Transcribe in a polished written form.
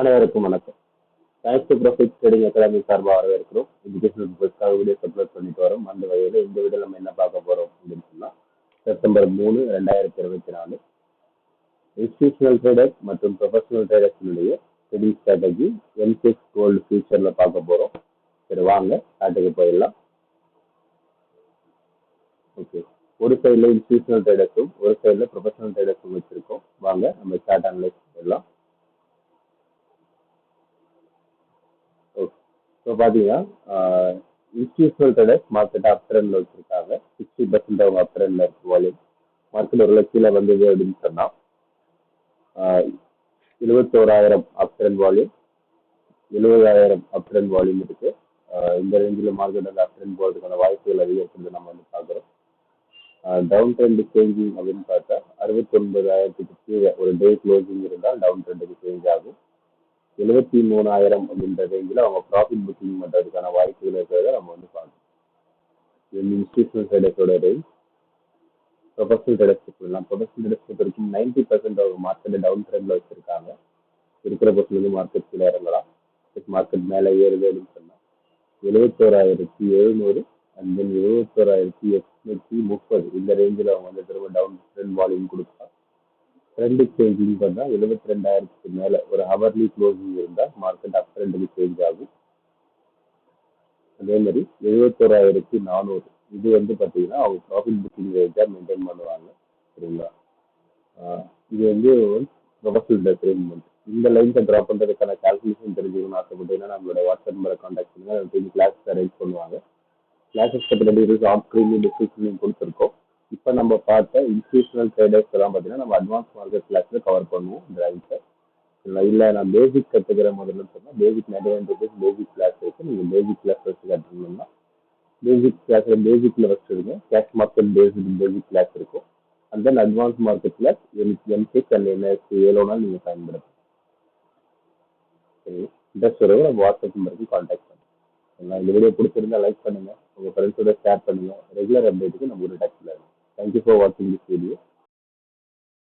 அனைவருக்கும் வணக்கம். Thanks to profit trading academy சார்பாக வரவேற்கிறோம். எஜுகேஷனல் பர்பஸ்க்காக வீடியோஸ் அப்லோட் பண்ணிட்டு வரோம். அந்த வகையில் இந்த வீடியோ நம்ம என்ன பார்க்க போறோம் அப்படின்னு சொன்னா, செப்டம்பர் 3, 2024 இன்ஸ்டிடியூஷனல் ட்ரேடர் மற்றும் ப்ரொஃபஷனல் ட்ரேடர்ஸினுடைய ட்ரேடிங் ஸ்ட்ராட்டஜி எம்சிஎக்ஸ் கோல்டு ஃபியூச்சர்ல பார்க்க போறோம். சரி, வாங்க சார்ட்டுக்கு போயிடலாம். ஓகே, ஒரு சைடில் இன்ஸ்டிடியூஷனல் ட்ரேடர்ஸும் ஒரு சைடில் ப்ரொஃபஷனல் ட்ரேடர்ஸும் வச்சிருக்கோம். வாங்க நம்ம சார்ட் அனலைஸ் பண்ணிடலாம். இப்போ பார்த்தீங்கன்னா இன்ஸ்டிடியூஷனல் ட்ரேடர்ஸ் மார்க்கெட் அப் ட்ரெண்ட்ல வச்சிருக்காங்க. 60% அவங்க அப் ட்ரெண்ட்ல இருக்கு. வால்யூம் மார்க்கெட் ஒரு கீழே வந்தது அப்படின்னு சொன்னா 71,000 அப் ட்ரெண்ட் வால்யூம், 70,000 அப் ட்ரெண்ட் வால்யூம் இருக்கு. இந்த ரேஞ்சில் மார்க்கெட் வந்து அப் ட்ரெண்ட் போகிறதுக்கான வாய்ப்புகள் அதிகரிக்கிறது நம்ம வந்து பார்க்குறோம். டவுன் ட்ரெண்ட் சேஞ்சிங் அப்படின்னு பார்த்தா 69,000 கீழே ஒரு டே க்ளோசிங் இருந்தால் டவுன் ட்ரெண்டுக்கு சேஞ்ச் ஆகும். 73,000 அப்படின்ற ரேஞ்சில் அவங்க ப்ராஃபிட் புக்கிங் பண்ணுறதுக்கான வாய்ப்புகள் இருக்கிறத நம்ம வந்து பார்க்கணும். இது இன்ஸ்டிடியூஷனல் ட்ரேடர்ஸோட ரேஞ்ச். ப்ரொஃபஷனல் ட்ரேடர்ஸ் சொல்லலாம். ப்ரொஃபஷனல் ட்ரேடர்ஸ் வரைக்கும் 90% அவங்க மார்க்கெட் டவுன் ட்ரெண்ட்ல வச்சிருக்காங்க. இருக்கிற பட்சம் வந்து மார்க்கெட் கீழே இறங்கலாம். மார்க்கெட் மேலே ஏறுது அப்படின்னு சொன்னால் 71,700 அண்ட் தென் 71,830 இந்த ரேஞ்சில் அவங்க வந்து திரும்ப டவுன் ட்ரெண்ட் வால்யூம் கொடுத்தா ட்ரெண்டு சேஞ்சிங் பண்ணால் 72,000க்கு மேலே ஒரு ஹவர்லி க்ளோசிங் இருந்தால் மார்க்கெட் அப் ட்ரெண்டுக்கு சேஞ்ச் ஆகும். அதே மாதிரி 71,400 இது வந்து பார்த்தீங்கன்னா அவங்க ப்ராஃபிட் புக்கிங் ரேஞ்சாக மெயின்டைன் பண்ணுவாங்க. சரிங்களா? இது வந்து ப்ரொஃபஷனல் ட்ரேட்மெண்ட். இந்த லைன்ஸை ட்ராப் பண்ணுறதுக்கான கால்குலேஷன் தெரிஞ்சுக்கணும்னு ஆசைப்பட்டீங்கன்னா நம்மளோட வாட்ஸ்அப் நம்பரை கான்டாக்ட் பண்ணுங்கள். அது கிளாஸஸ் அரேஞ்ச் பண்ணுவாங்க. கிளாஸஸ் பற்றின டீட்டெயில்ஸ் ஆன் ஸ்க்ரீன்லையும் டிஸ்கிரிப்ஷன்லையும் கொடுத்துருக்கோம். இப்போ நம்ம பார்த்த இன்ஸ்டிடியூஷனல் ட்ரேடர்ஸ் எல்லாம் பார்த்தீங்கன்னா நம்ம அட்வான்ஸ் மார்க்கெட் கிளாஸில் கவர் பண்ணுவோம் இந்த லைன்ஸை. இல்லை நான் பேசிக் கற்றுக்கிற முதல்ல சொன்னால் பேசிக் 99 rupees பேசிக் கிளாஸ் இருக்குது. நீங்கள் பேசிக் கிளாஸ் வச்சு கற்றுக்கணும்னா பேசிக் கிளாஸில் பேசிக்கில் வச்சுருங்க. கேஷ் மார்க்கெட் பேசிக் கிளாஸ் இருக்கும். And then advance market class MCX and NSC எவ்வளோனாலும் நீங்கள் பயன்படுத்தலாம். சரி, இன்ட்ரெஸ்ட் வரவங்க நம்ம வாட்ஸ்அப் நம்பருக்கு கான்டாக்ட் பண்ணுங்கள். இந்த வீடியோ பிடிச்சிருந்தா லைக் பண்ணுங்கள், உங்கள் ஃப்ரெண்ட்ஸோட ஷேர் பண்ணுங்கள். ரெகுலர் அப்டேட்டுக்கு நம்ம ஒரு டச்சில் இருக்கும். தேங்க்யூ ஃபார் வாட்சிங் திஸ் வீடியோ.